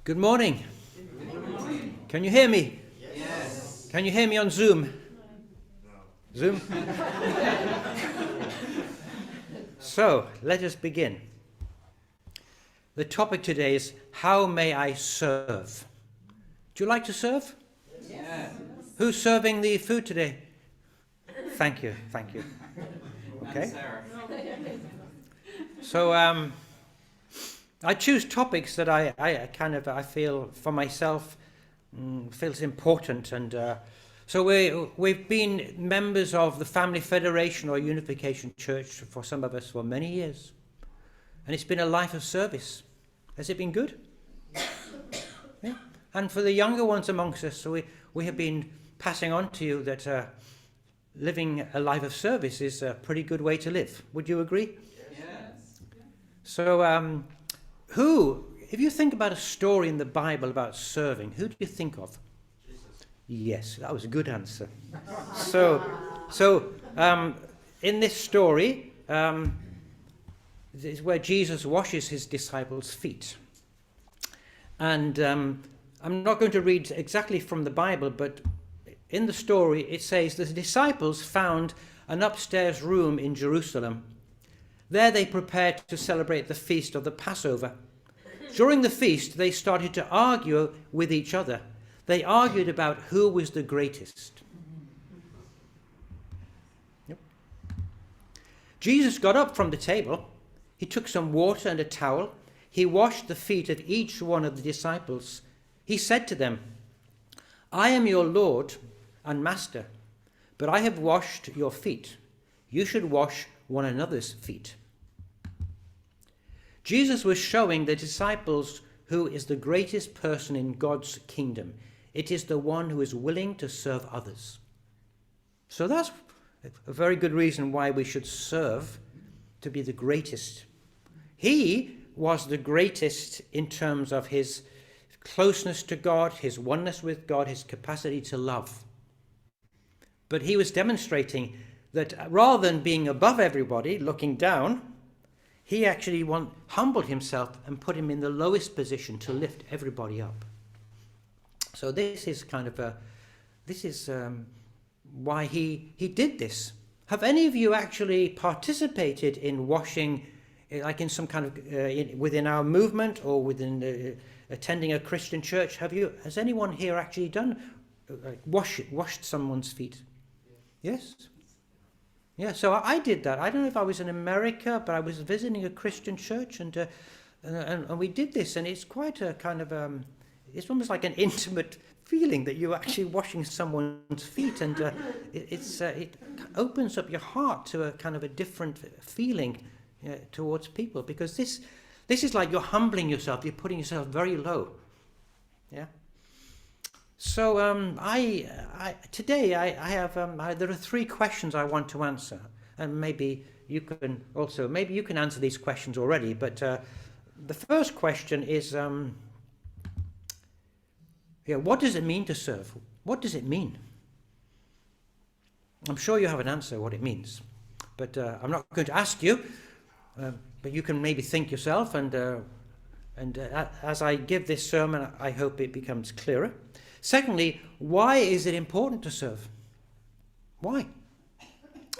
Good morning. Can you hear me? Yes. Can you hear me on Zoom? Zoom? So, let us begin. The topic today is, how may I serve? Do you like to serve? Yes. Who's serving the food today? Thank you. Okay. So, I choose topics that I feel for myself feels important, and so we've been members of the Family Federation or Unification Church for some of us for many years, and it's been a life of service. Has it been good? Yeah. And for the younger ones amongst us, so we have been passing on to you that living a life of service is a pretty good way to live. Would you agree? Yes. So, if you think about a story in the Bible about serving, who do you think of? Jesus. Yes, that was a good answer. So, in this story, this is where Jesus washes his disciples' feet. And I'm not going to read exactly from the Bible, but in the story it says the disciples found an upstairs room in Jerusalem. There they prepared to celebrate the feast of the Passover. During the feast, they started to argue with each other. They argued about who was the greatest. Yep. Jesus got up from the table. He took some water and a towel. He washed the feet of each one of the disciples. He said to them, "I am your Lord and Master, but I have washed your feet. You should wash one another's feet." Jesus was showing the disciples who is the greatest person in God's kingdom. It is the one who is willing to serve others. So that's a very good reason why we should serve, to be the greatest. He was the greatest in terms of his closeness to God, his oneness with God, his capacity to love. But he was demonstrating that rather than being above everybody, looking down, he actually humbled himself and put him in the lowest position to lift everybody up. So this is why he did this. Have any of you actually participated in washing, like in some kind of within our movement or within attending a Christian church? Has anyone here actually done washed someone's feet? Yes. Yeah, so I did that. I don't know if I was in America, but I was visiting a Christian church, and we did this, and it's quite a kind of it's almost like an intimate feeling that you're actually washing someone's feet, and it opens up your heart to a kind of a different feeling towards people, because this is like you're humbling yourself, you're putting yourself very low. Yeah. So today I have there are three questions I want to answer, and maybe you can answer these questions already. But the first question is, what does it mean to serve? What does it mean? I'm sure you have an answer what it means, but I'm not going to ask you. But you can maybe think yourself, and as I give this sermon, I hope it becomes clearer. Secondly, why is it important to serve? Why?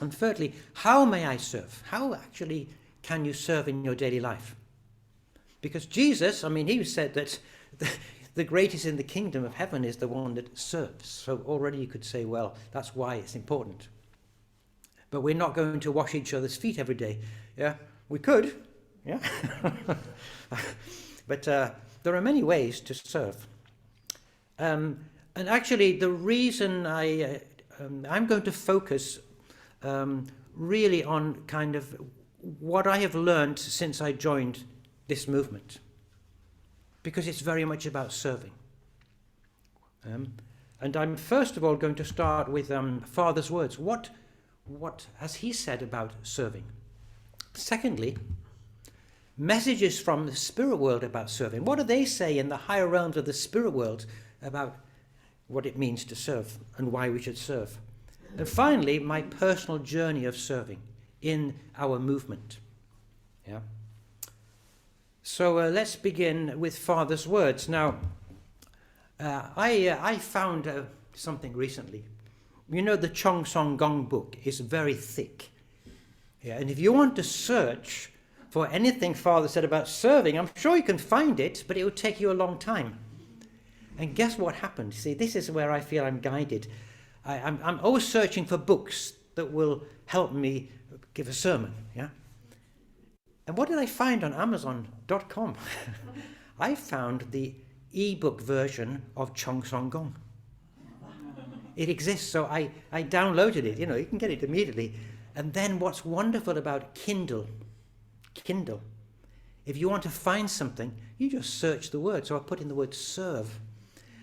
And thirdly, how may I serve? How actually can you serve in your daily life? Because Jesus, he said that the greatest in the kingdom of heaven is the one that serves. So already you could say, well, that's why it's important. But we're not going to wash each other's feet every day. Yeah, we could. Yeah. But there are many ways to serve. And actually, the reason I'm going to focus really on kind of what I have learned since I joined this movement, because it's very much about serving. And I'm first of all going to start with Father's words. What has he said about serving? Secondly, messages from the spirit world about serving. What do they say in the higher realms of the spirit world about what it means to serve and why we should serve? And finally, my personal journey of serving in our movement. Yeah. So let's begin with Father's words. Now, I found something recently. You know, the Chong Song Gong book is very thick. Yeah, and if you want to search for anything Father said about serving, I'm sure you can find it, but it will take you a long time. And guess what happened? See, this is where I feel I'm guided. I'm always searching for books that will help me give a sermon. Yeah. And what did I find on Amazon.com? I found the ebook version of Chong Song Gong. It exists, so I downloaded it. You know, you can get it immediately. And then what's wonderful about Kindle, if you want to find something, you just search the word. So I put in the word serve.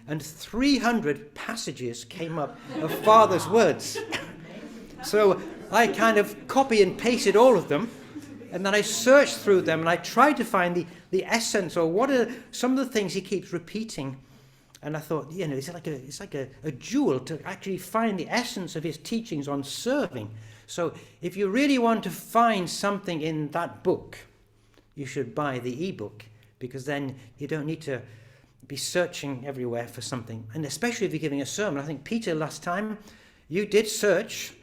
And 300 passages came up of Father's words. So I kind of copy and pasted all of them. And then I searched through them and I tried to find the essence, or what are some of the things he keeps repeating. And I thought, you know, it's like a jewel to actually find the essence of his teachings on serving. So if you really want to find something in that book, you should buy the ebook, because then you don't need to be searching everywhere for something. And especially if you're giving a sermon. I think, Peter, last time you did search.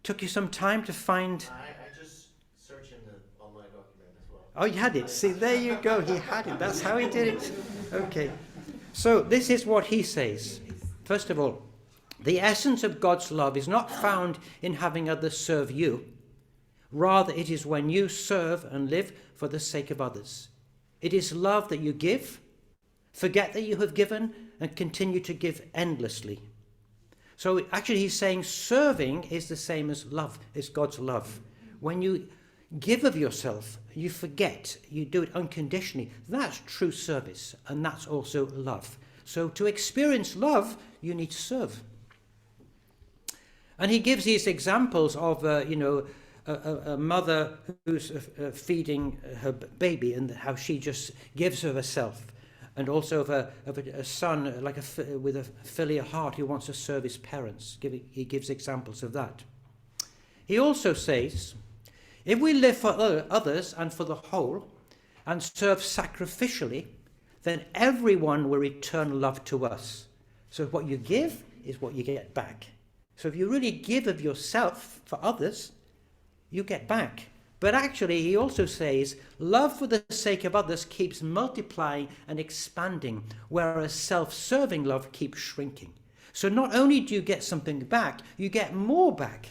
Took you some time to find... I just searched in the online document as well. Oh, you had it. See, there you go. He had it. That's how he did it. Okay. So this is what he says. First of all, the essence of God's love is not found in having others serve you. Rather, it is when you serve and live for the sake of others. It is love that you give, forget that you have given, and continue to give endlessly. So actually he's saying serving is the same as love, is God's love. When you give of yourself, you forget, you do it unconditionally. That's true service, and that's also love. So to experience love, you need to serve. And he gives these examples of, a mother who's feeding her baby and how she just gives of herself. And also of a son with a filial heart who wants to serve his parents. He gives examples of that. He also says, if we live for others and for the whole and serve sacrificially, then everyone will return love to us. So what you give is what you get back. So if you really give of yourself for others, you get back. But actually, he also says, love for the sake of others keeps multiplying and expanding, whereas self-serving love keeps shrinking. So not only do you get something back, you get more back.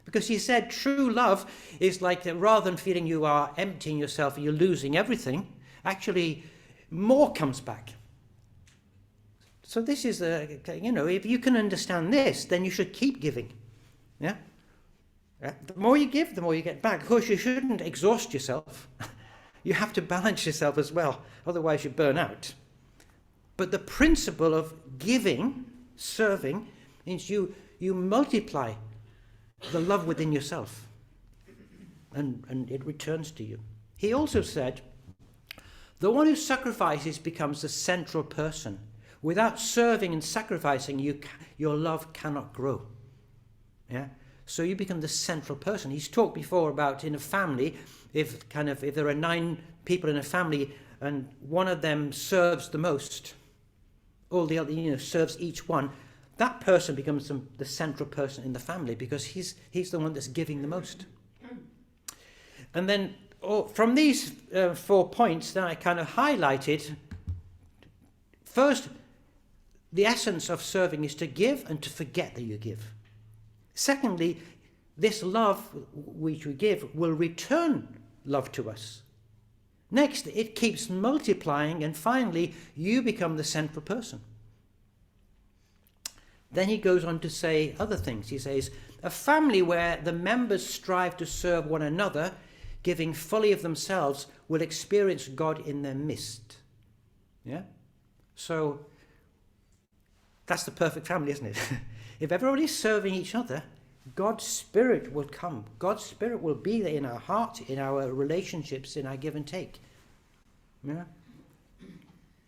Because he said true love is like, rather than feeling you are emptying yourself and you're losing everything, actually more comes back. So this is, if you can understand this, then you should keep giving. Yeah? The more you give, the more you get back. Of course, you shouldn't exhaust yourself. You have to balance yourself as well. Otherwise, you burn out. But the principle of giving, serving, means you multiply the love within yourself. And it returns to you. He also said, the one who sacrifices becomes the central person. Without serving and sacrificing, your love cannot grow. Yeah? So you become the central person. He's talked before about in a family, if there are 9 people in a family and one of them serves the most, all the other, serves each one, that person becomes the central person in the family because he's the one that's giving the most. And then from these 4 points, then I kind of highlighted, first, the essence of serving is to give and to forget that you give. Secondly, this love which we give will return love to us. Next, it keeps multiplying, and finally, you become the central person. Then he goes on to say other things. He says, a family where the members strive to serve one another, giving fully of themselves, will experience God in their midst. Yeah? So, that's the perfect family, isn't it? If everybody's serving each other, God's Spirit will come. God's Spirit will be there in our heart, in our relationships, in our give and take. Yeah?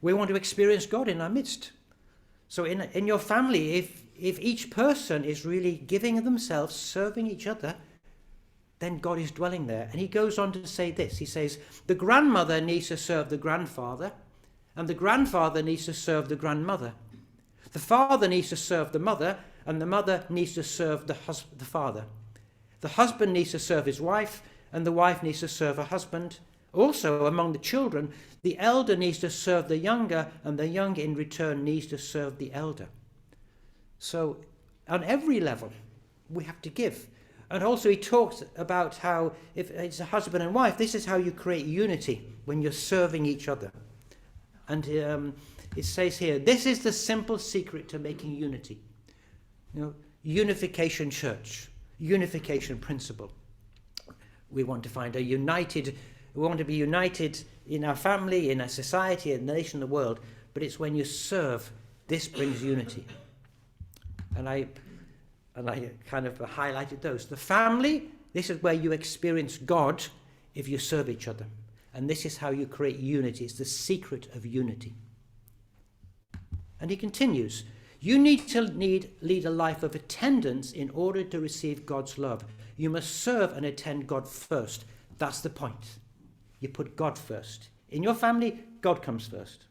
We want to experience God in our midst. So in your family, if each person is really giving of themselves, serving each other, then God is dwelling there. And he goes on to say this. He says, the grandmother needs to serve the grandfather, and the grandfather needs to serve the grandmother. The father needs to serve the mother, and the mother needs to serve the father. The husband needs to serve his wife, and the wife needs to serve her husband. Also, among the children, the elder needs to serve the younger, and the young in return needs to serve the elder. So, on every level, we have to give. And also he talks about how, if it's a husband and wife, this is how you create unity, when you're serving each other. And it says here, this is the simple secret to making unity. Unification church, unification principle. We want to find we want to be united in our family, in our society, in the nation, the world. But it's when you serve, this brings unity. And I kind of highlighted those. The family, this is where you experience God if you serve each other. And this is how you create unity. It's the secret of unity. And he continues, you need to lead a life of attendance in order to receive God's love. You must serve and attend God first. That's the point. You put God first. In your family, God comes first.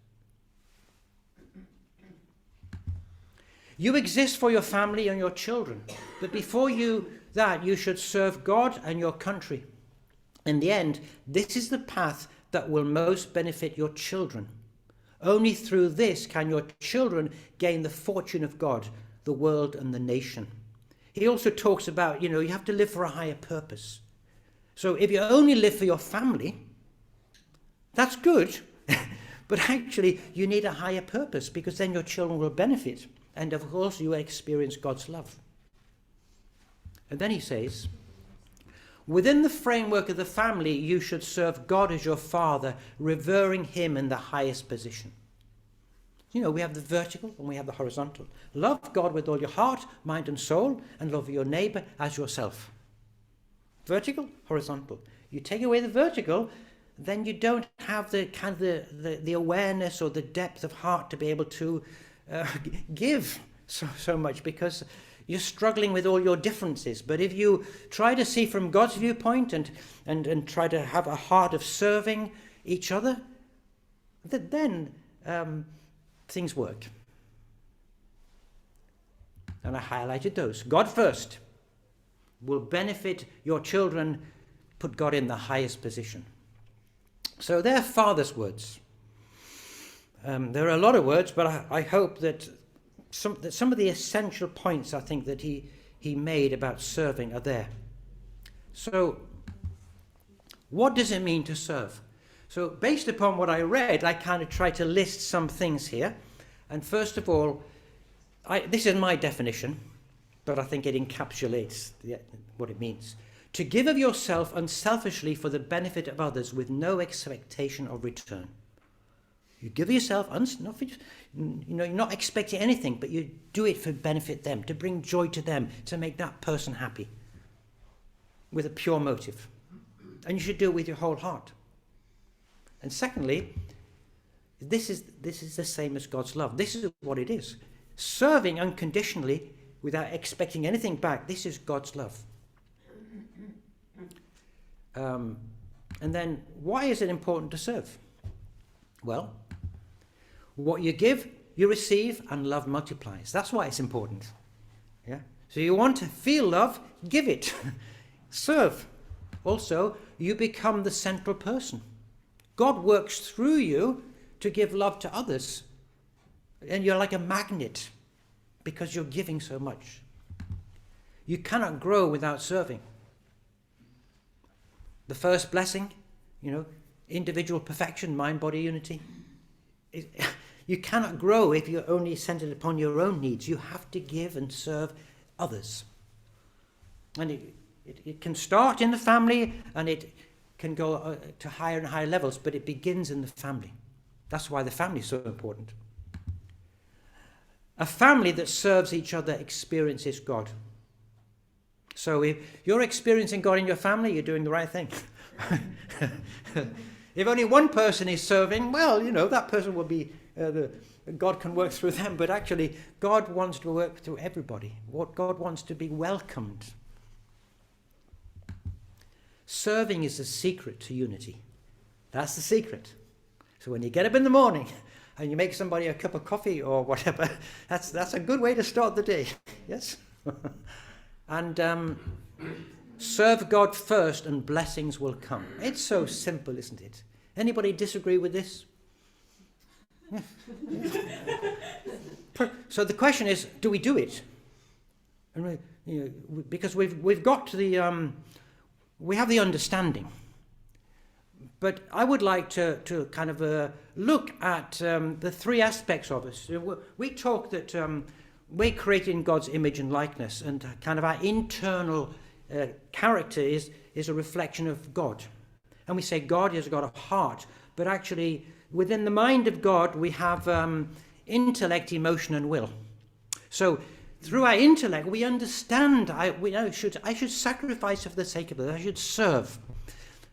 You exist for your family and your children. But before you should serve God and your country. In the end, this is the path that will most benefit your children. Only through this can your children gain the fortune of God, the world and the nation. He also talks about, you have to live for a higher purpose. So if you only live for your family, that's good. But actually, you need a higher purpose, because then your children will benefit. And of course, you experience God's love. And then he says, within the framework of the family, you should serve God as your father, revering him in the highest position. We have the vertical and we have the horizontal. Love God with all your heart, mind and soul, and love your neighbor as yourself. Vertical, horizontal. You take away the vertical, then you don't have the kind of the awareness or the depth of heart to be able to give so much, because you're struggling with all your differences. But if you try to see from God's viewpoint and try to have a heart of serving each other, then things work. And I highlighted those. God first will benefit your children. Put God in the highest position. So they're Father's words. There are a lot of words, but I hope that some of the essential points I think that he made about serving are there. So, what does it mean to serve? So, based upon what I read, I kind of tried to list some things here. And first of all, this is my definition, but I think it encapsulates what it means. To give of yourself unselfishly for the benefit of others with no expectation of return. You give yourself, you're not expecting anything, but you do it for benefit them, to bring joy to them, to make that person happy, with a pure motive. And you should do it with your whole heart. And secondly, this is the same as God's love. This is what it is. Serving unconditionally without expecting anything back. This is God's love. And then, why is it important to serve? Well, what you give, you receive, and love multiplies. That's why it's important. Yeah. So you want to feel love, give it. Serve. Also, you become the central person. God works through you to give love to others. And you're like a magnet because you're giving so much. You cannot grow without serving. The first blessing, individual perfection, mind-body unity. You cannot grow if you're only centered upon your own needs. You have to give and serve others. And it can start in the family, and it can go to higher and higher levels, but it begins in the family. That's why the family is so important. A family that serves each other experiences God. So if you're experiencing God in your family, you're doing the right thing. If only one person is serving, well, that person will be, God can work through them. But actually, God wants to work through everybody. God wants to be welcomed. Serving is the secret to unity. That's the secret. So when you get up in the morning and you make somebody a cup of coffee or whatever, that's a good way to start the day. Yes? And serve God first and blessings will come. It's so simple, isn't it? Anybody disagree with this? Yeah. So the question is, do we do it? And because we've got to the we have the understanding. But I would like to kind of look at the three aspects of us. We talk that we're created in God's image and likeness, and kind of our internal character is a reflection of God. And we say God has got a heart, but actually within the mind of God we have intellect, emotion and will. So through our intellect we understand I should sacrifice for the sake of others, I should serve.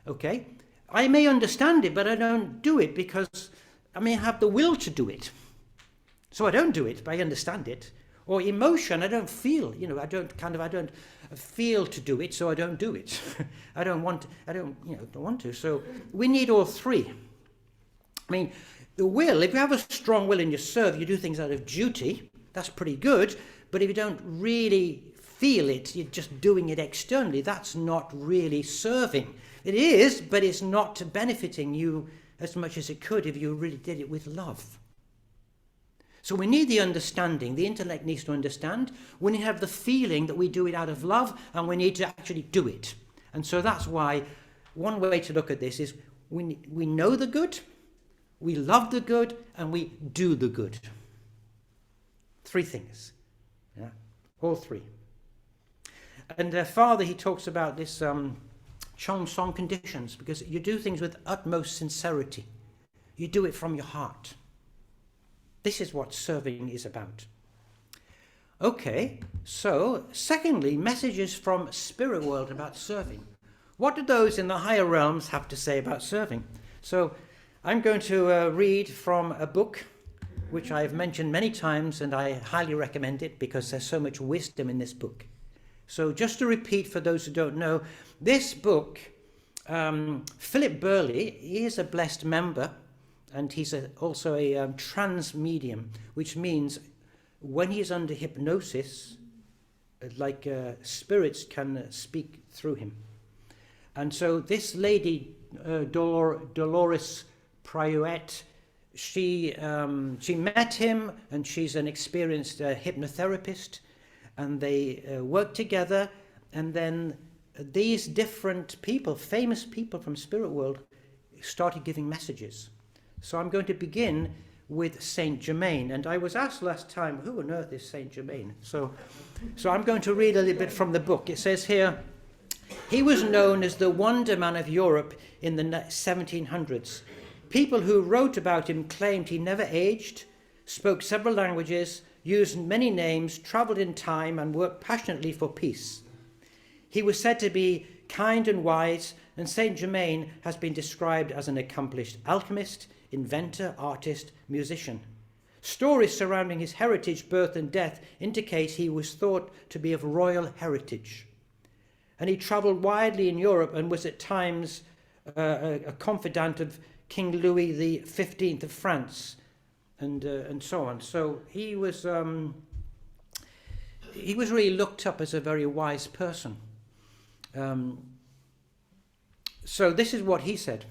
Okay? I may understand it, but I don't do it because I may have the will to do it. So I don't do it, but I understand it. Or emotion, I don't feel, I don't feel to do it, so I don't do it. I don't want to. So we need all three. I mean, the will, if you have a strong will and you serve, you do things out of duty, that's pretty good. But if you don't really feel it, you're just doing it externally, that's not really serving. It is, but it's not benefiting you as much as it could if you really did it with love. So we need the understanding. The intellect needs to understand. We need to have the feeling that we do it out of love, and we need to actually do it. And so that's why one way to look at this is we know the good, we love the good, and we do the good. Three things. Yeah, all three. And Father, he talks about this Chong Song conditions, because you do things with utmost sincerity. You do it from your heart. This is what serving is about. Okay, so secondly, messages from spirit world about serving. What do those in the higher realms have to say about serving? So I'm going to read from a book which I've mentioned many times, and I highly recommend it because there's so much wisdom in this book. So just to repeat for those who don't know, this book, Philip Burley, he is a blessed member, and he's also a trans medium, which means when he's under hypnosis, spirits can speak through him. And so this lady, Dolores Prayuet, she met him, and she's an experienced hypnotherapist, and they worked together, and then these different people, famous people from spirit world, started giving messages. So I'm going to begin with Saint Germain, and I was asked last time, who on earth is Saint Germain? So I'm going to read a little bit from the book. It says here, he was known as the wonder man of Europe in the 1700s. People who wrote about him claimed he never aged, spoke several languages, used many names, travelled in time, and worked passionately for peace. He was said to be kind and wise, and Saint Germain has been described as an accomplished alchemist, inventor, artist, musician. Stories surrounding his heritage, birth and death indicate he was thought to be of royal heritage. And he travelled widely in Europe and was at times a confidant of King Louis XV of France, and so on. So he was really looked up as a very wise person. So this is what he said.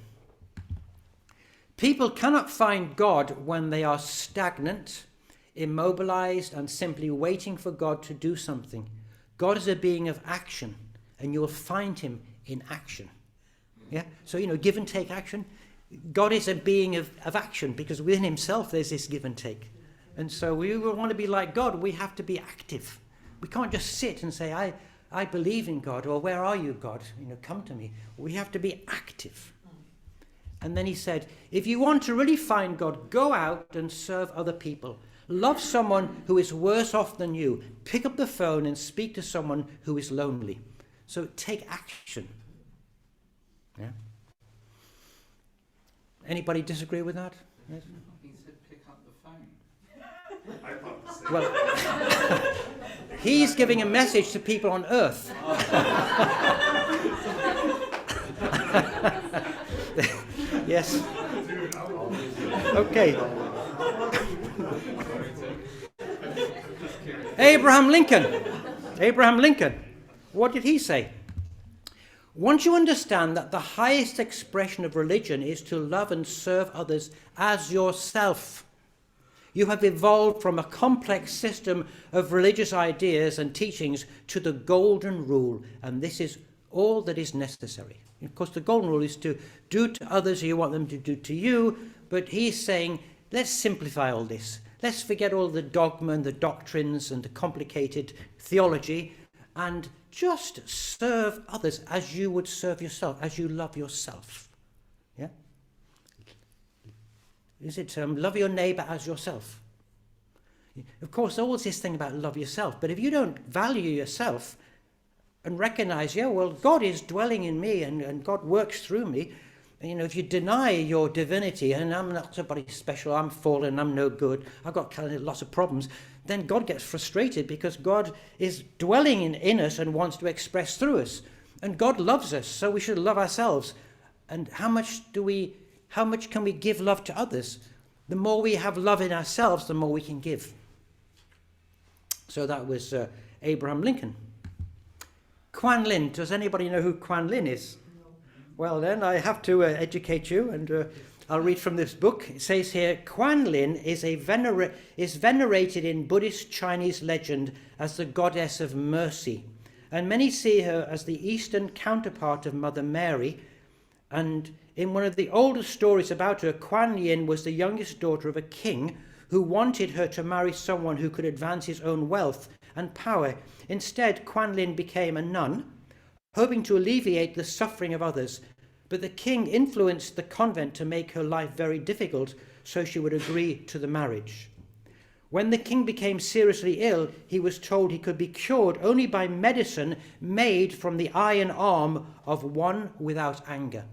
People cannot find God when they are stagnant, immobilized, and simply waiting for God to do something. God is a being of action, and you will find him in action. Yeah. So, give and take action. God is a being of action, because within himself there's this give and take. And so we want to be like God. We have to be active. We can't just sit and say, I believe in God, or where are you, God? Come to me. We have to be active. And then he said, if you want to really find God, go out and serve other people. Love someone who is worse off than you. Pick up the phone and speak to someone who is lonely. So take action. Yeah. Anybody disagree with that? Yes? He said pick up the phone. I thought the same. Well, he's giving a message to people on earth. Yes. Okay. Abraham Lincoln. Abraham Lincoln. What did he say? Once you understand that the highest expression of religion is to love and serve others as yourself, you have evolved from a complex system of religious ideas and teachings to the golden rule, and this is all that is necessary. Of course, the golden rule is to do to others as you want them to do to you, but he's saying, let's simplify all this. Let's forget all the dogma and the doctrines and the complicated theology, and just serve others as you would serve yourself, as you love yourself. Yeah? Is it love your neighbour as yourself? Of course, always this thing about love yourself, but if you don't value yourself and recognize, yeah, well, God is dwelling in me and God works through me, if you deny your divinity, and I'm not somebody special, I'm fallen, I'm no good, I've got kind of lots of problems, then God gets frustrated because God is dwelling in us and wants to express through us. And God loves us, so we should love ourselves. And how much can we give love to others? The more we have love in ourselves, the more we can give. So that was Abraham Lincoln. Quan Lin. Does anybody know who Quan Lin is? No. Well, then I have to educate you, and I'll read from this book. It says here, Quan Lin is venerated in Buddhist Chinese legend as the goddess of mercy, and many see her as the Eastern counterpart of Mother Mary. And in one of the oldest stories about her, Quan Yin was the youngest daughter of a king who wanted her to marry someone who could advance his own wealth and power. Instead, Quan Lin became a nun, hoping to alleviate the suffering of others. But the king influenced the convent to make her life very difficult, so she would agree to the marriage. When the king became seriously ill, he was told he could be cured only by medicine made from the iron arm of one without anger.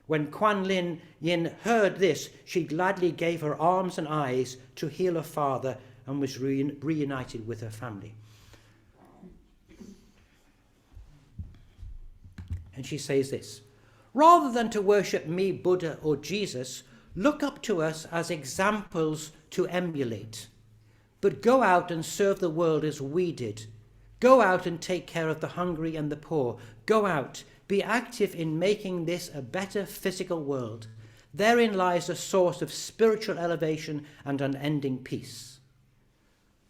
When Quan Yin heard this, she gladly gave her arms and eyes to heal her father and was reunited with her family. And she says this, rather than to worship me, Buddha, or Jesus, look up to us as examples to emulate. But go out and serve the world as we did. Go out and take care of the hungry and the poor. Go out. Be active in making this a better physical world. Therein lies a source of spiritual elevation and unending peace.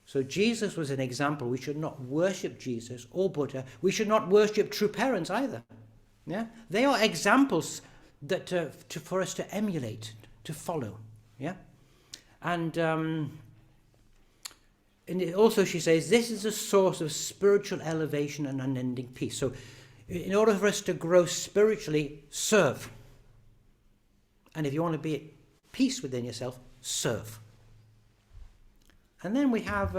So Jesus was an example. We should not worship Jesus or Buddha. We should not worship true parents either. Yeah, they are examples that for us to emulate, to follow. Yeah, and also she says this is a source of spiritual elevation and unending peace. So, in order for us to grow spiritually, serve. And if you want to be at peace within yourself, serve. And then we have,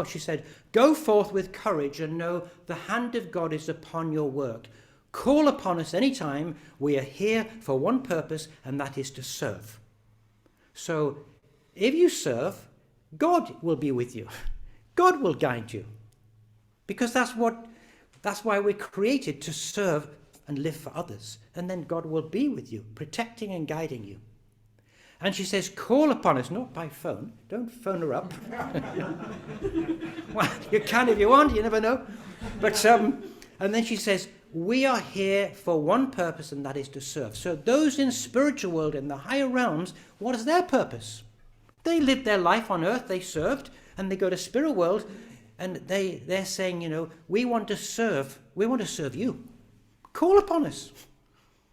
she said, go forth with courage and know the hand of God is upon your work. Call upon us anytime. We are here for one purpose, and that is to serve. So if you serve, God will be with you. God will guide you. Because that's why we're created, to serve and live for others. And then God will be with you, protecting and guiding you. And she says, call upon us, not by phone. Don't phone her up. Well, you can if you want, you never know. But and then she says, we are here for one purpose, and that is to serve. So those in spiritual world, in the higher realms, what is their purpose? They lived their life on earth, they served, and they go to spirit world, and they're saying, we want to serve you. Call upon us.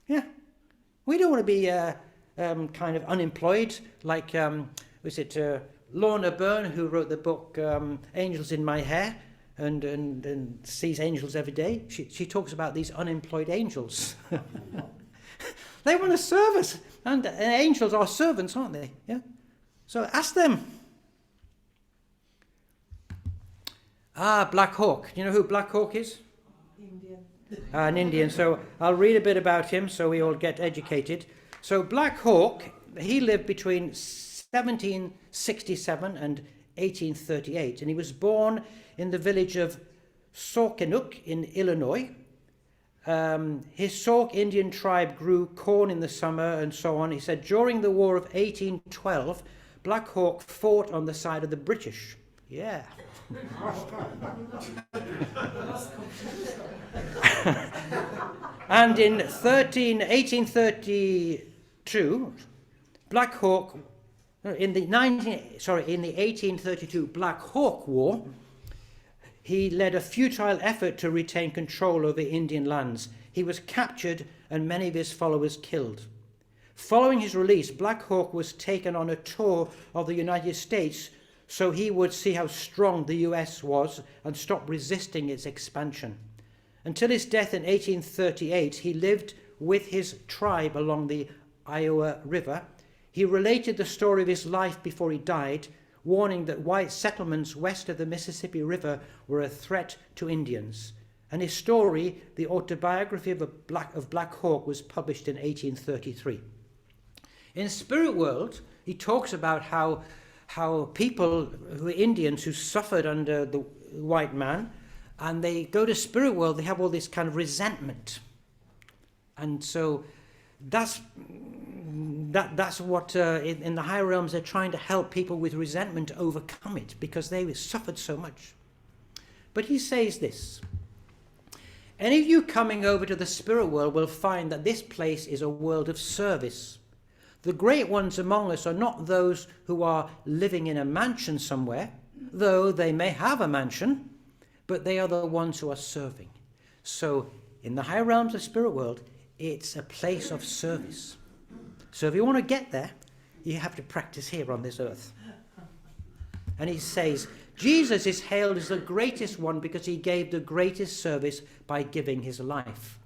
Yeah. We don't want to be kind of unemployed, like, Lorna Byrne, who wrote the book Angels in My Hair, and sees angels every day. She talks about these unemployed angels. They want to serve us, and angels are servants, aren't they? Yeah. So ask them. Black Hawk. Do you know who Black Hawk is? Indian. An Indian. So I'll read a bit about him so we all get educated. So Black Hawk, he lived between 1767 and 1838, and he was born in the village of Saukenuk in Illinois. His Sauk Indian tribe grew corn in the summer and so on. He said during the War of 1812, Black Hawk fought on the side of the British. Yeah. And in 1832, Black Hawk, in the 1832 Black Hawk War, he led a futile effort to retain control over Indian lands. He was captured and many of his followers killed. Following his release, Black Hawk was taken on a tour of the United States so he would see how strong the US was and stop resisting its expansion. Until his death in 1838, he lived with his tribe along the Iowa River. He related the story of his life before he died, warning that white settlements west of the Mississippi River were a threat to Indians. And his story, the autobiography of Black Hawk, was published in 1833. In Spirit World, he talks about how people who are Indians who suffered under the white man, and they go to Spirit World, they have all this kind of resentment. And so that's what in the higher realms they're trying to help people with resentment overcome it because they suffered so much. But he says this: any of you coming over to the spirit world will find that this place is a world of service. The great ones among us are not those who are living in a mansion somewhere, though they may have a mansion, but they are the ones who are serving. So in the higher realms of spirit world, it's a place of service. So if you want to get there, you have to practice here on this earth. And he says, Jesus is hailed as the greatest one because he gave the greatest service by giving his life.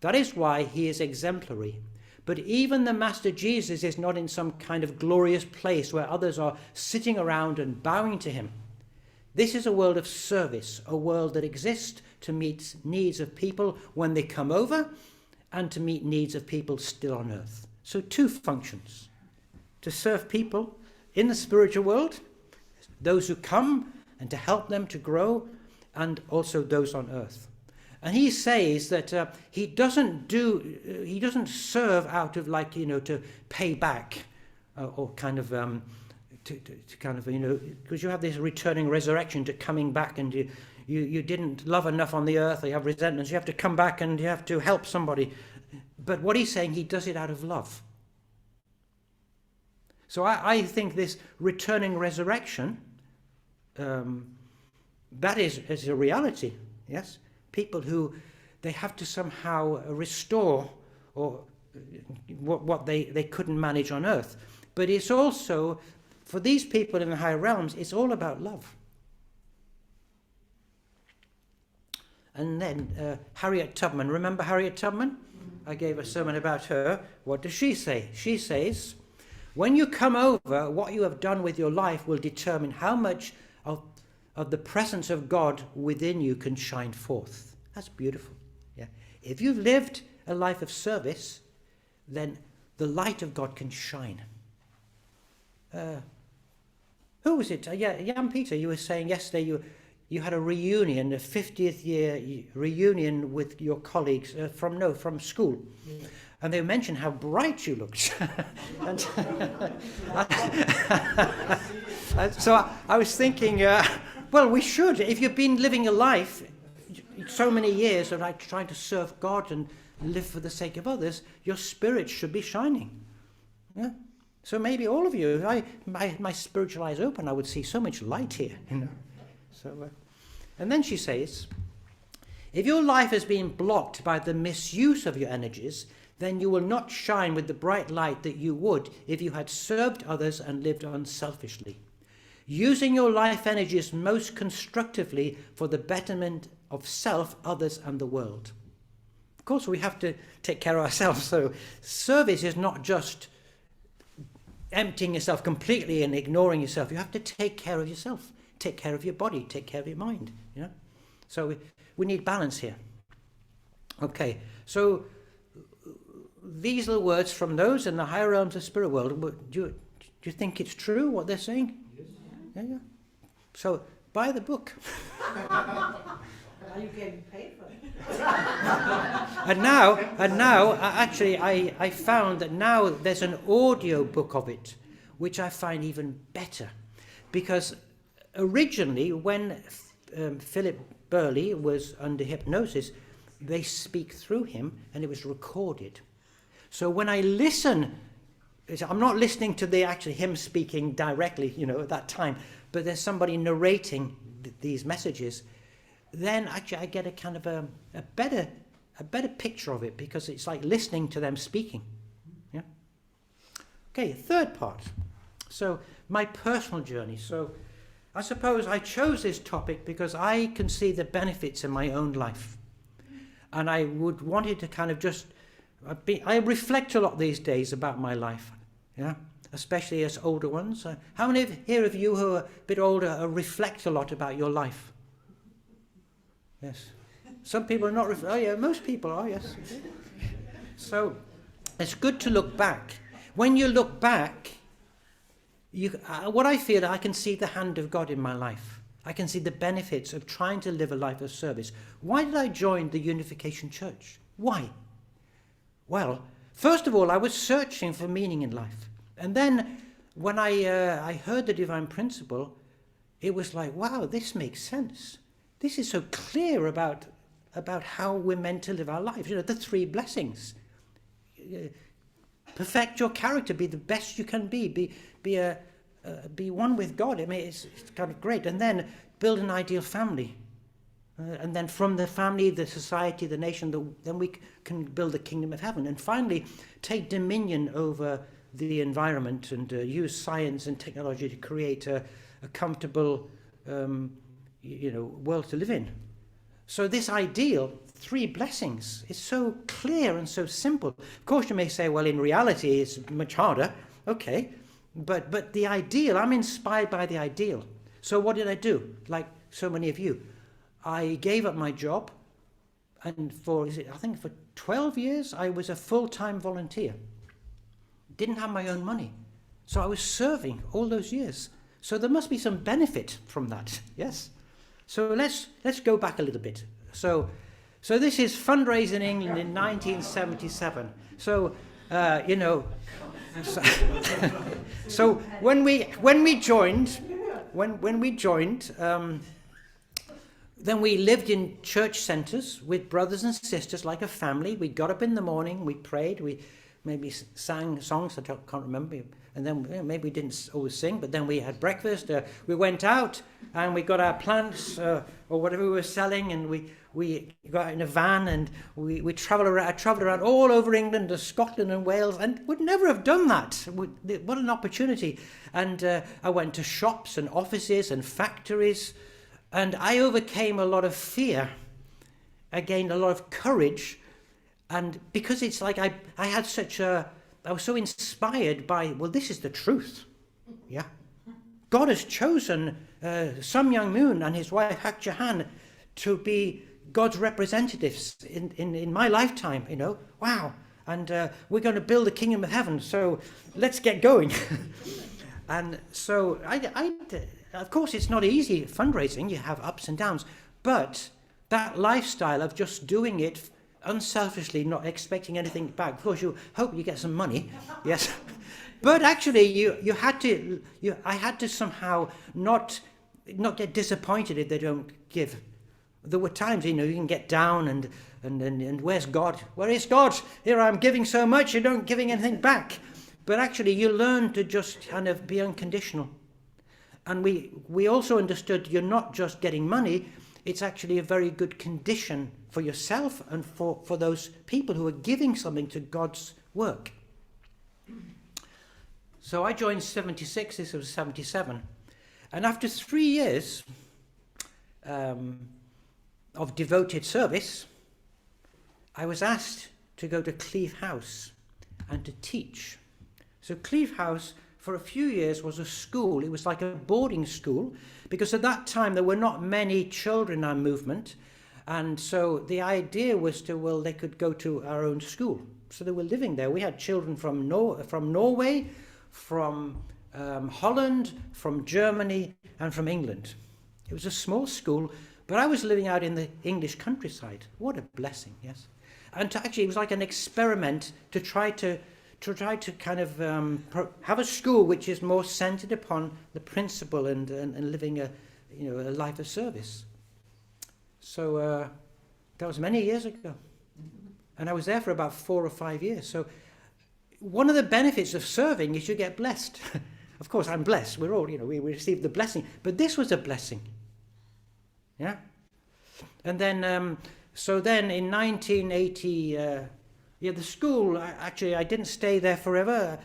That is why he is exemplary. But even the Master Jesus is not in some kind of glorious place where others are sitting around and bowing to him. This is a world of service, a world that exists to meet needs of people when they come over and to meet needs of people still on earth. So two functions: to serve people in the spiritual world, those who come, and to help them to grow, and also those on earth. And he says that he doesn't serve out of to pay back or kind of because you have this returning resurrection to coming back, and you didn't love enough on the earth, or you have resentments, you have to come back and you have to help somebody. But what he's saying, he does it out of love. So I think this returning resurrection, that is a reality, yes? People who they have to somehow restore or what they couldn't manage on earth. But it's also, for these people in the higher realms, it's all about love. And then Harriet Tubman, remember Harriet Tubman? I gave a sermon about her. What does she say? She says, when you come over, what you have done with your life will determine how much of the presence of God within you can shine forth. That's beautiful. Yeah. If you've lived a life of service, then the light of God can shine. Who was it? Jan Peter, you were saying yesterday you had a reunion, a 50th year reunion with your colleagues from school. Yeah. And they mentioned how bright you looked. and so I was thinking, well, we should. If you've been living a life so many years of trying to serve God and live for the sake of others, your spirit should be shining. Yeah? So maybe all of you, if my spiritual eyes open, I would see so much light here. So, and then she says, if your life has been blocked by the misuse of your energies, then you will not shine with the bright light that you would if you had served others and lived unselfishly. Using your life energies most constructively for the betterment of self, others, and the world. Of course, we have to take care of ourselves. So service is not just emptying yourself completely and ignoring yourself. You have to take care of yourself. Take care of your body. Take care of your mind. So we need balance here. Okay, so these are the words from those in the higher realms of spirit world. Do you think it's true what they're saying? Yes. Yeah. So buy the book. Are you getting paid for it? And now, I found that now there's an audio book of it, which I find even better, because originally when Philip Burley was under hypnosis, they speak through him, and it was recorded. So when I listen, I'm not listening to him speaking directly, at that time, but there's somebody narrating these messages. Then actually I get a kind of a better picture of it, because it's like listening to them speaking. Yeah. Okay, third part. So my personal journey. So I suppose I chose this topic because I can see the benefits in my own life, and I would wanted to kind of just I reflect a lot these days about my life. Yeah. Especially as older ones. How many here of you who are a bit older reflect a lot about your life? Yes. Some people are not. Oh yeah, most people are. Yes. So it's good to look back. When you look back, what I feel, I can see the hand of God in my life. I can see the benefits of trying to live a life of service. Why did I join the Unification Church? Why? Well, first of all, I was searching for meaning in life. And then when I heard the Divine Principle, it was like, wow, this makes sense. This is so clear about how we're meant to live our lives. The 3 blessings. Perfect your character, be the best you can be one with God. I mean, it's kind of great. And then build an ideal family. And then from the family, the society, the nation, then we can build the kingdom of heaven. And finally, take dominion over the environment and use science and technology to create a comfortable, world to live in. So this ideal, 3 blessings, is so clear and so simple. Of course, you may say, well, in reality, it's much harder. Okay, but the ideal, I'm inspired by the ideal. So what did I do? Like so many of you, I gave up my job, and for 12 years, I was a full-time volunteer. Didn't have my own money. So I was serving all those years. So there must be some benefit from that, yes? So let's go back a little bit. So this is Fundraising England in 1977. So so when we joined, then we lived in church centres with brothers and sisters like a family. We got up in the morning, we prayed, we maybe sang songs, I can't remember, and then maybe we didn't always sing, but then we had breakfast, we went out and we got our plants or whatever we were selling, and we got out in a van and we travelled around all over England to Scotland and Wales, and would never have done that. What an opportunity. And I went to shops and offices and factories, and I overcame a lot of fear. I gained a lot of courage. And because it's like I was so inspired by, well, this is the truth. Yeah. God has chosen Sun Myung Moon and his wife Hak Jahan to be God's representatives in my lifetime, Wow. And we're going to build the kingdom of heaven, so let's get going. And so, of course, it's not easy fundraising. You have ups and downs. But that lifestyle of just doing it unselfishly, not expecting anything back. Of course, you hope you get some money, yes. But actually, I had to somehow not get disappointed if they don't give. There were times, you can get down and where's God? Where is God? Here I'm giving so much, you don't giving anything back. But actually, you learn to just kind of be unconditional. And we also understood you're not just getting money, it's actually a very good condition for yourself and for those people who are giving something to God's work. So I joined 76, this was 77. And after 3 years of devoted service, I was asked to go to Cleeve House and to teach. So Cleeve House, for a few years, was a school. It was like a boarding school, because at that time there were not many children in our movement. And so the idea was they could go to our own school. So they were living there. We had children from Norway, from Holland, from Germany, and from England. It was a small school, But I was living out in the English countryside. What a blessing, yes. And actually, it was like an experiment to try to kind of have a school which is more centered upon the principle and living a life of service. So that was many years ago, and I was there for about 4 or 5 years. So one of the benefits of serving is you get blessed. Of course, I'm blessed. We're all, we receive the blessing, but this was a blessing. Yeah, and then so then in 1980. The school, actually, I didn't stay there forever.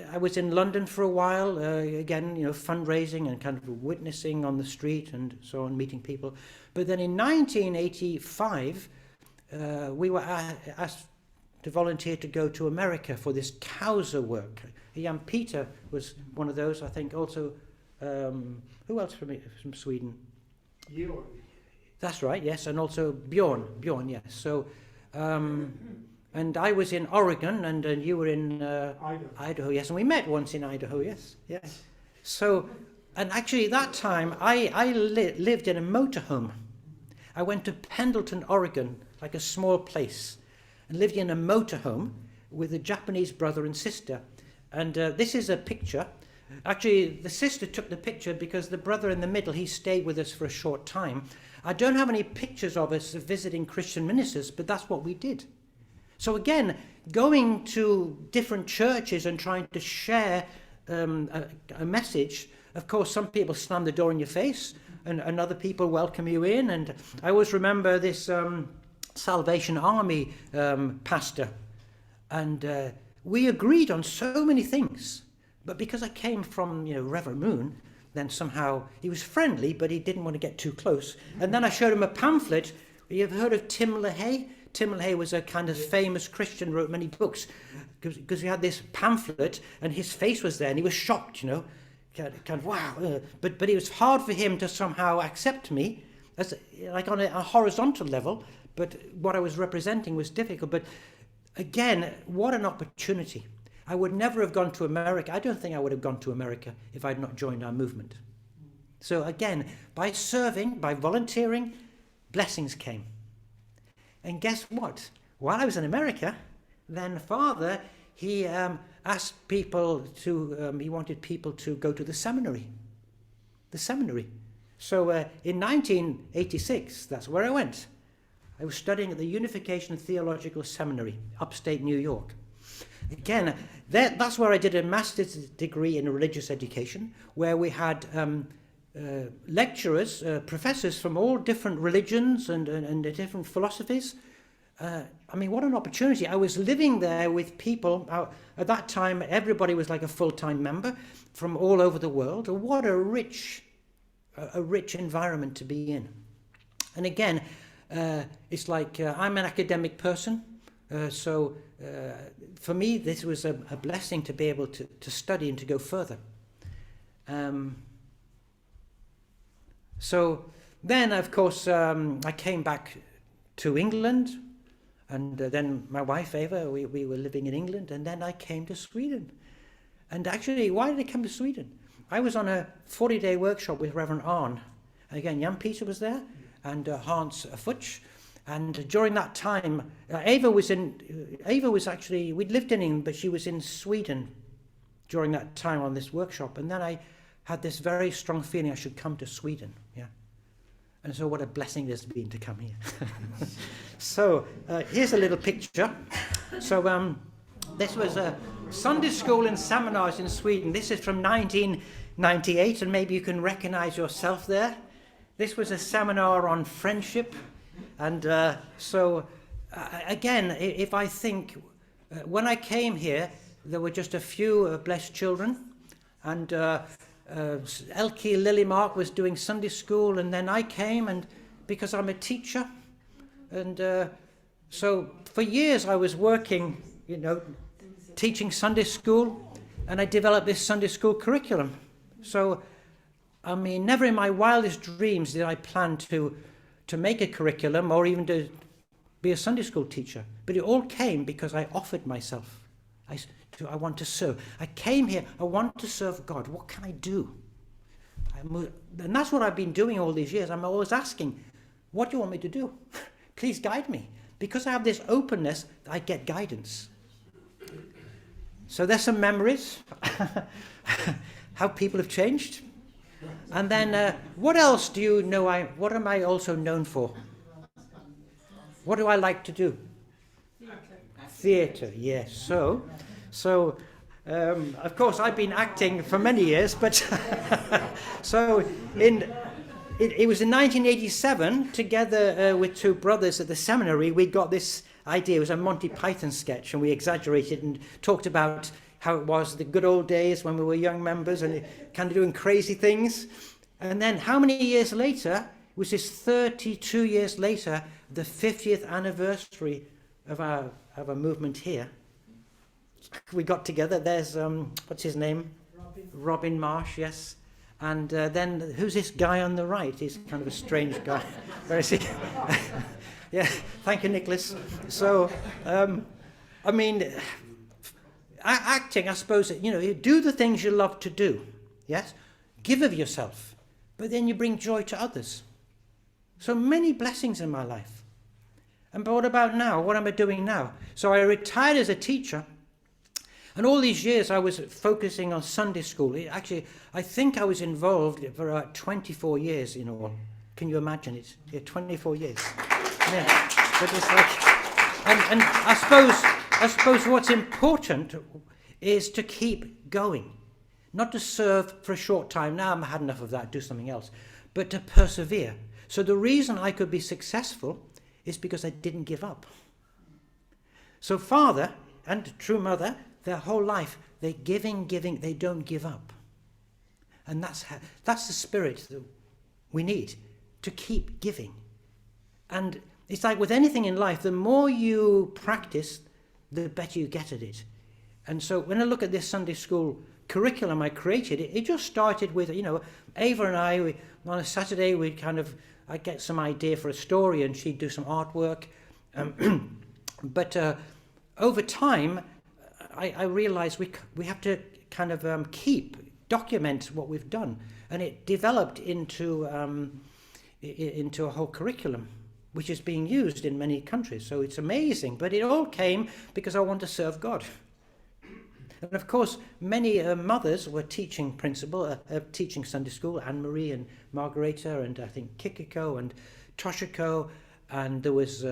I was in London for a while, again, fundraising and kind of witnessing on the street and so on, meeting people. But then in 1985, we were asked to volunteer to go to America for this Causa work. Jan Peter was one of those, I think, also. Who else from Sweden? Bjorn. That's right, yes, and also Bjorn, yes. So... and I was in Oregon, and you were in Idaho, yes. And we met once in Idaho, yes. So, and actually that time, I lived in a motorhome. I went to Pendleton, Oregon, like a small place, and lived in a motorhome with a Japanese brother and sister. And this is a picture. Actually, the sister took the picture because the brother in the middle, he stayed with us for a short time. I don't have any pictures of us visiting Christian ministers, but that's what we did. So again, going to different churches and trying to share a message, of course, some people slam the door in your face and other people welcome you in. And I always remember this Salvation Army pastor. And we agreed on so many things. But because I came from, Reverend Moon, then somehow he was friendly, but he didn't want to get too close. And then I showed him a pamphlet. You've heard of Tim LaHaye? Tim LaHaye was a kind of famous Christian, wrote many books, because he had this pamphlet and his face was there and he was shocked, kind of wow. But it was hard for him to somehow accept me, as like on a horizontal level, but what I was representing was difficult. But again, what an opportunity. I would never have gone to America. I don't think I would have gone to America if I'd not joined our movement. So again, by serving, by volunteering, blessings came. And guess what? While I was in America, then Father, he asked people to, he wanted people to go to the seminary. The seminary. So in 1986, that's where I went. I was studying at the Unification Theological Seminary, upstate New York. Again, that's where I did a master's degree in religious education, where we had lecturers, professors from all different religions and different philosophies. What an opportunity. I was living there with people. At that time, everybody was like a full-time member from all over the world. What a rich environment to be in. And again, it's like I'm an academic person. So for me, this was a blessing to be able to study and to go further. So then, of course, I came back to England, and then my wife, Eva, we were living in England, and then I came to Sweden. And actually, why did I come to Sweden? I was on a 40-day workshop with Reverend Arn. Again, Jan Peter was there, and Hans Futsch. And during that time, Eva was actually, we'd lived in England, but she was in Sweden during that time on this workshop. And then I had this very strong feeling I should come to Sweden. Yeah. And so what a blessing it has been to come here. So here's a little picture. So this was a Sunday school and seminars in Sweden. This is from 1998, and maybe you can recognize yourself there. This was a seminar on friendship. And again, if I think, when I came here, there were just a few blessed children, and Elke Lillymark was doing Sunday school, and then I came, and because I'm a teacher, and so for years I was working, teaching Sunday school, and I developed this Sunday school curriculum. So, never in my wildest dreams did I plan to make a curriculum or even to be a Sunday school teacher. But it all came because I offered myself. I want to serve. I came here, I want to serve God. What can I do? And that's what I've been doing all these years. I'm always asking, what do you want me to do? Please guide me. Because I have this openness, I get guidance. So there's some memories, how people have changed. And then what else do you know? What am I also known for? What do I like to do? Theatre, yes. So of course, I've been acting for many years, but so it was in 1987, together with two brothers at the seminary, we got this idea. It was a Monty Python sketch, and we exaggerated and talked about how it was the good old days when we were young members and kind of doing crazy things. And then how many years later, it was this 32 years later, the 50th anniversary of our movement here. We got together. There's, what's his name? Robin Marsh, yes. And then who's this guy on the right? He's kind of a strange guy. Where is he? Yeah, thank you, Nicholas. So, I mean, acting, I suppose, you do the things you love to do, yes? Give of yourself, but then you bring joy to others. So many blessings in my life. But what about now? What am I doing now? So I retired as a teacher, and all these years I was focusing on Sunday school. Actually, I think I was involved for about 24 years in all. Can you imagine it? Yeah, 24 years. Yeah. But it's like, and I suppose what's important is to keep going, not to serve for a short time. Now I've had enough of that, do something else, but to persevere. So the reason I could be successful is because I didn't give up. So father and true mother, their whole life, they're giving, they don't give up. And that's the spirit that we need, to keep giving. And it's like with anything in life, the more you practice, the better you get at it. And so when I look at this Sunday school curriculum I created, it just started with, Ava and I, on a Saturday, I'd get some idea for a story and she'd do some artwork. But over time, I realized we have to kind of document what we've done. And it developed into a whole curriculum, which is being used in many countries. So it's amazing. But it all came because I want to serve God. And of course, many mothers were teaching teaching Sunday school, Anne-Marie and Margareta, and I think Kikiko and Toshiko, and there was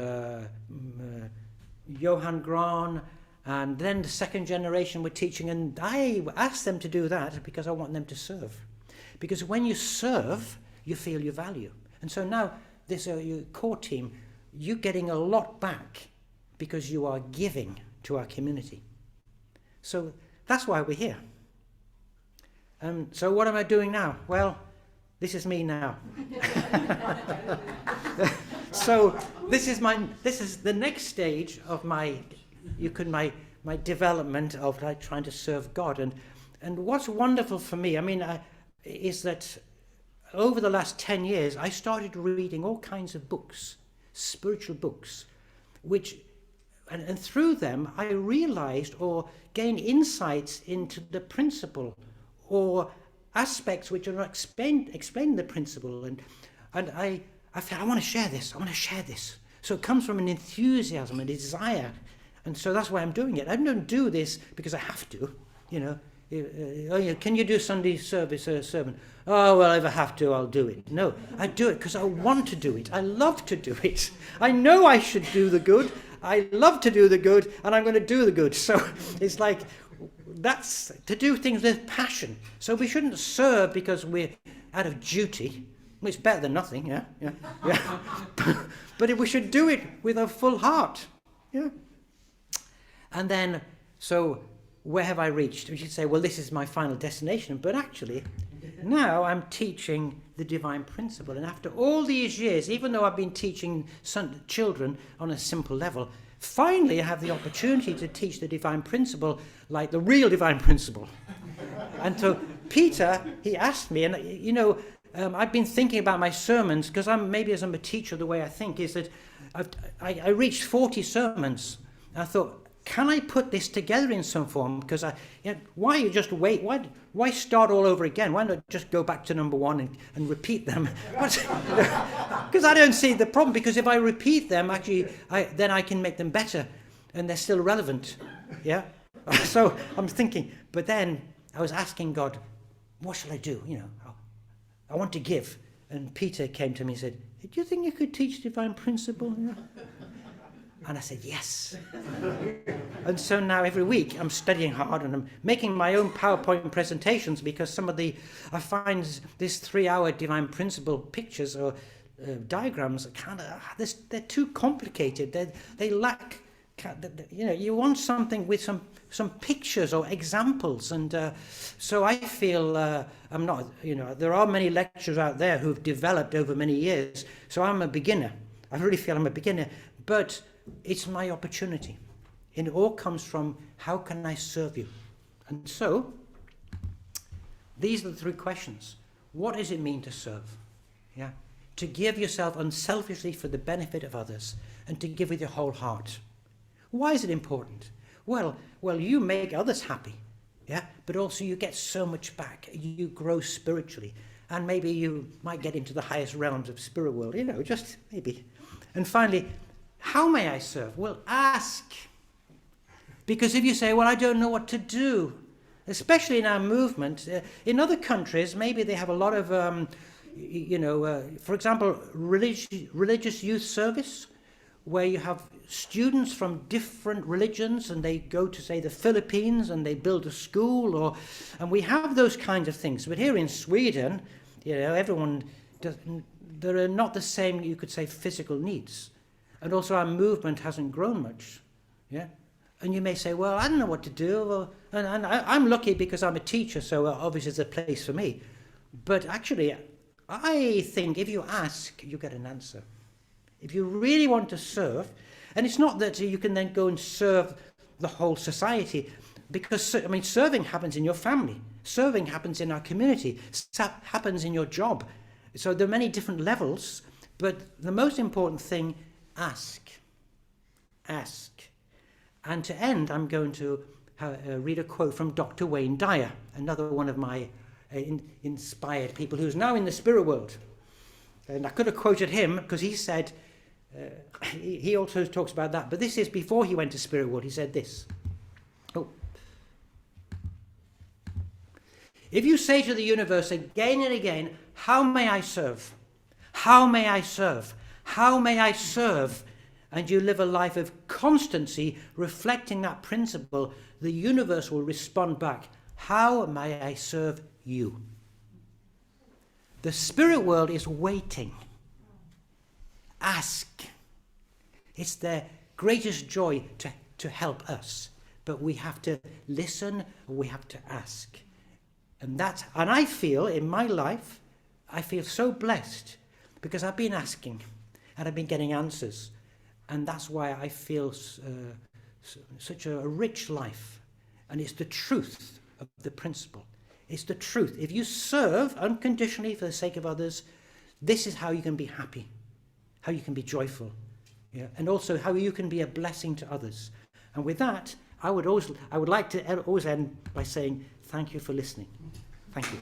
Johan Gran, and then the second generation were teaching, and I asked them to do that because I want them to serve. Because when you serve, you feel your value. And so now, this your core team, you're getting a lot back because you are giving to our community. So that's why we're here. So what am I doing now? Well, this is me now. So this is the next stage of my development of trying to serve God. And what's wonderful for me, is that over the last 10 years, I started reading all kinds of books, spiritual books, and through them, I realized or gained insights into the principle or aspects which are explain the principle. And I felt, I want to share this. So it comes from an enthusiasm, a desire. And so that's why I'm doing it. I don't do this because I have to, Can you do Sunday service sermon? Oh, well, if I have to, I'll do it. No, I do it because I want to do it. I love to do it. I know I should do the good. I love to do the good, and I'm going to do the good. So it's like, that's to do things with passion. So we shouldn't serve because we're out of duty. Well, it's better than nothing, yeah. But we should do it with a full heart, yeah. And then, so where have I reached? We should say, well, this is my final destination. But actually, now I'm teaching the divine principle. And after all these years, even though I've been teaching children on a simple level, finally I have the opportunity to teach the divine principle like the real divine principle. And so Peter, he asked me, and I've been thinking about my sermons, because maybe as I'm a teacher, the way I think is that I reached 40 sermons. I thought, can I put this together in some form? Because why you just wait? Why start all over again? Why not just go back to number one and repeat them? Because I don't see the problem. Because if I repeat them, actually, then I can make them better, and they're still relevant. Yeah. So I'm thinking, but then I was asking God, what shall I do? I want to give. And Peter came to me and said, do you think you could teach divine principle? And I said, yes. And so now every week I'm studying hard and I'm making my own PowerPoint presentations, because I find these 3-hour divine principle pictures or diagrams they're too complicated. They lack, you want something with some pictures or examples. And so I feel I'm not, there are many lecturers out there who've developed over many years. So I'm a beginner. I really feel I'm a beginner. But it's my opportunity. And it all comes from, how can I serve you? And so, these are the 3 questions. What does it mean to serve? Yeah, to give yourself unselfishly for the benefit of others, and to give with your whole heart. Why is it important? Well, you make others happy, yeah, but also you get so much back. You grow spiritually, and maybe you might get into the highest realms of spirit world, just maybe. And finally, how may I serve? Well, ask. Because if you say, well, I don't know what to do, especially in our movement, in other countries, maybe they have a lot of, for example, religious youth service, where you have students from different religions and they go to, say, the Philippines and they build a school, and we have those kinds of things. But here in Sweden, everyone, there are not the same, you could say, physical needs. And also our movement hasn't grown much, yeah? And you may say, well, I don't know what to do. Well, and I'm lucky because I'm a teacher, so obviously it's a place for me. But actually, I think if you ask, you get an answer. If you really want to serve, and it's not that you can then go and serve the whole society, because, serving happens in your family. Serving happens in our community. Happens in your job. So there are many different levels, but the most important thing, ask. Ask. And to end, I'm going to read a quote from Dr. Wayne Dyer, another one of my inspired people who's now in the spirit world. And I could have quoted him because he said, he also talks about that, but this is before he went to spirit world. He said this. If you say to the universe again and again, how may I serve? How may I serve? How may I serve? And you live a life of constancy reflecting that principle, the universe will respond back, how may I serve you? The spirit world is waiting. Ask. It's their greatest joy to help us. But we have to listen, we have to ask. And I feel in my life, I feel so blessed because I've been asking and I've been getting answers. And that's why I feel such a rich life. And it's the truth of the principle. It's the truth. If you serve unconditionally for the sake of others, this is how you can be happy, how you can be joyful, yeah? And also how you can be a blessing to others. And with that, I would like to always end by saying thank you for listening. Thank you.